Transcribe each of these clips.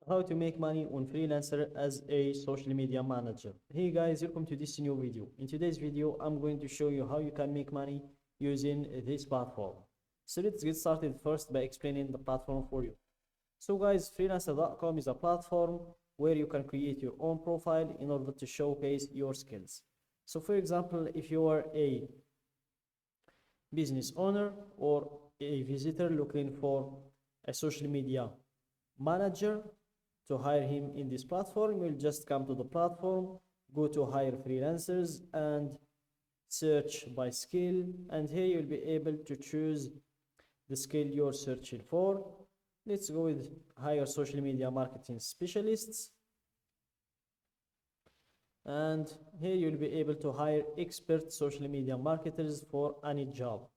how to make money on Freelancer as a social media manager. Hey guys, welcome to this new video. In today's video, I'm going to show you how you can make money using this platform. So let's get started first by explaining the platform for you. So guys, freelancer.com is a platform where you can create your own profile in order to showcase your skills. So for example, if you are a business owner or a visitor looking for a social media manager to hire him in this platform, you'll just come to the platform, go to hire freelancers and search by skill, and here you'll be able to choose the skill you're searching for. Let's go with hire social media marketing specialists, and here you'll be able to hire expert social media marketers for any job.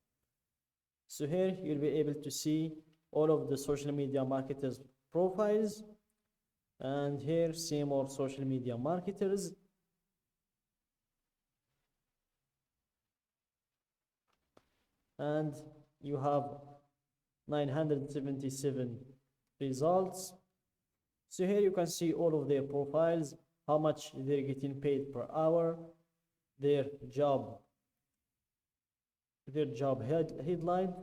So here you'll be able to see all of the social media marketers profiles, and here see more social media marketers, and you have 977 results. So here you can see all of their profiles, how much they're getting paid per hour, their job headline,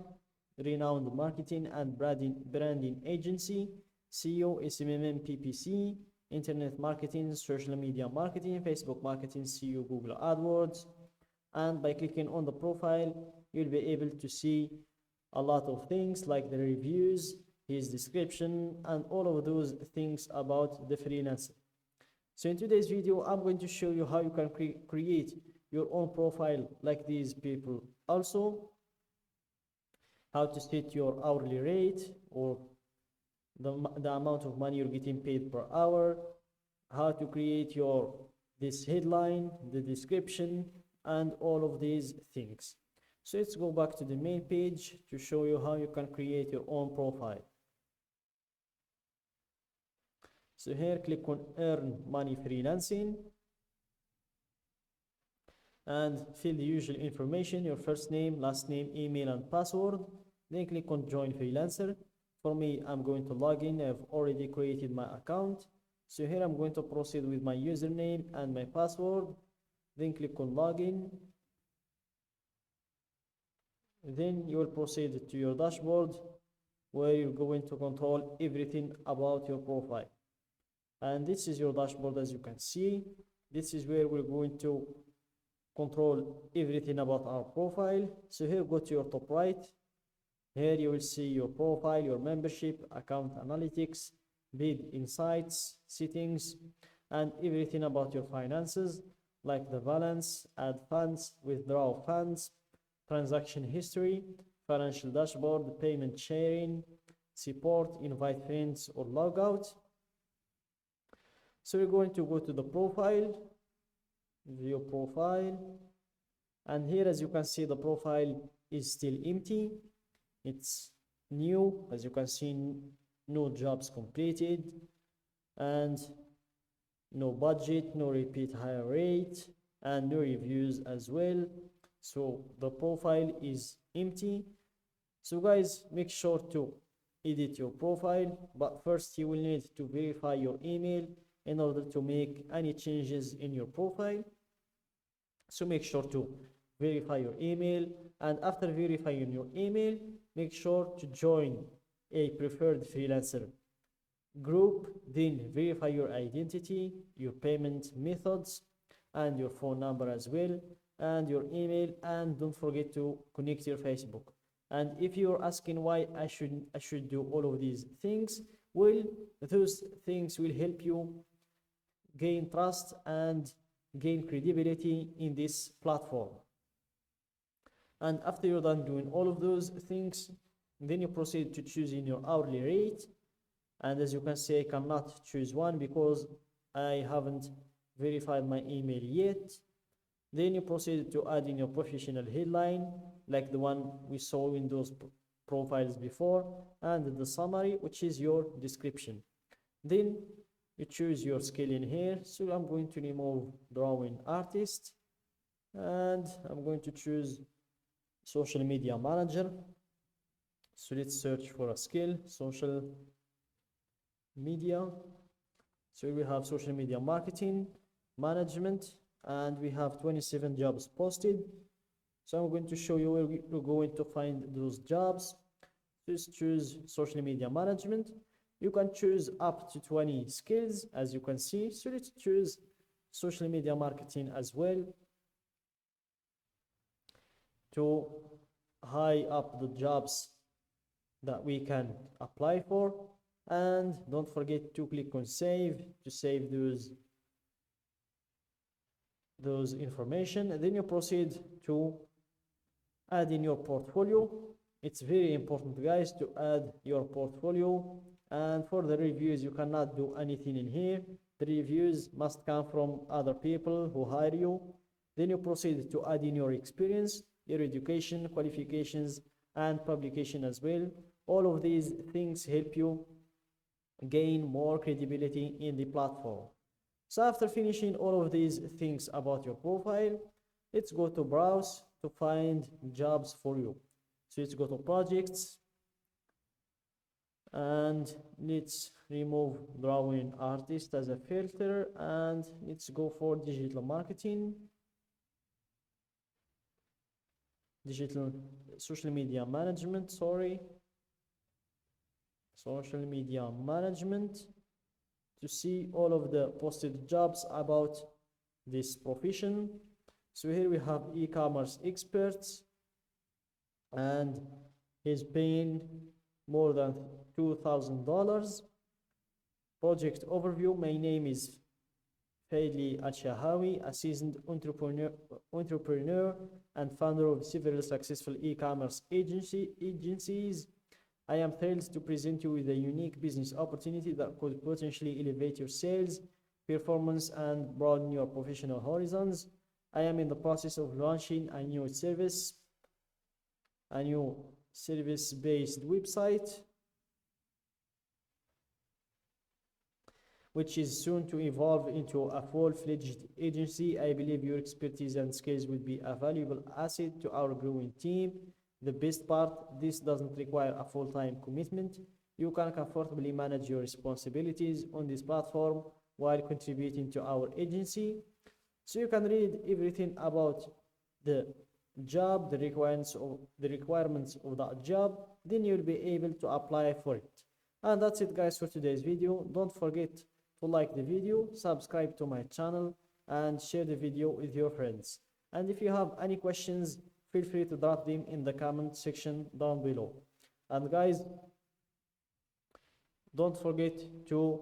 renowned marketing and branding agency, CEO, SMM, PPC, internet marketing, social media marketing, Facebook marketing, CEO, Google AdWords. And by clicking on the profile, you'll be able to see a lot of things like the reviews, his description, and all of those things about the freelancer. So in today's video, I'm going to show you how you can create your own profile like these people. Also, how to set your hourly rate or the amount of money you're getting paid per hour, how to create this headline, the description, and all of these things. So let's go back to the main page to show you how you can create your own profile. So here, click on Earn Money Freelancing and fill the usual information, your first name, last name, email, and password. Then click on Join Freelancer. For me, I'm going to log in. I've already created my account. So here I'm going to proceed with my username and my password. Then click on Login. Then you will proceed to your dashboard where you're going to control everything about your profile. And this is your dashboard, as you can see. This is where we're going to control everything about our profile. So here, go to your top right. Here you will see your profile, your membership, account analytics, bid insights, settings, and everything about your finances, like the balance, add funds, withdraw funds, transaction history, financial dashboard, payment sharing, support, invite friends, or log out. So we're going to go to the profile, view profile, and here, as you can see, the profile is still empty. It's new, as you can see, no jobs completed, and no budget, no repeat hire rate, and no reviews as well. So the profile is empty. So guys, make sure to edit your profile, but first you will need to verify your email in order to make any changes in your profile. So make sure to verify your email, and after verifying your email, make sure to join a preferred freelancer group. Then verify your identity, your payment methods, and your phone number as well, and your email, and don't forget to connect your Facebook. And if you're asking why I should do all of these things, well, those things will help you gain trust and gain credibility in this platform. And after you're done doing all of those things, then you proceed to choosing your hourly rate. And as you can see, I cannot choose one because I haven't verified my email yet. Then you proceed to add in your professional headline, like the one we saw in those profiles before, and the summary, which is your description. Then you choose your skill in here. So I'm going to remove drawing artist, and I'm going to choose social media manager. So let's search for a skill, social media So we have social media marketing, management, and we have 27 jobs posted. So I'm going to show you where we're going to find those jobs. Just choose social media management. You can choose up to 20 skills, as you can see. So let's choose social media marketing as well to high up the jobs that we can apply for. And don't forget to click on save to save those information, and then you proceed to add in your portfolio. It's very important, guys, to add your portfolio. And for the reviews, you cannot do anything in here. The reviews must come from other people who hire you. Then you proceed to add in your experience, your education, qualifications, and publication as well. All of these things help you gain more credibility in the platform. So after finishing all of these things about your profile, let's go to browse to find jobs for you. So let's go to projects and let's remove drawing artist as a filter, and let's go for digital marketing, digital social media management, social media management, to see all of the posted jobs about this profession. So here we have e-commerce experts, and he's paying more than $2,000. Project overview: my name is Fadli Achahawi, a seasoned entrepreneur and founder of several successful e-commerce agencies. I am thrilled to present you with a unique business opportunity that could potentially elevate your sales, performance, and broaden your professional horizons. I am in the process of launching a new service-based website, which is soon to evolve into a full-fledged agency. I believe your expertise and skills would be a valuable asset to our growing team. The best part: this doesn't require a full-time commitment. You can comfortably manage your responsibilities on this platform while contributing to our agency. So you can read everything about the job, the requirements of that job, then you'll be able to apply for it. And that's it, guys, for today's video. Don't forget to like the video, subscribe to my channel, and share the video with your friends. And if you have any questions, feel free to drop them in the comment section down below. And guys, don't forget to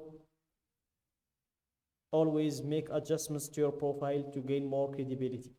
always make adjustments to your profile to gain more credibility.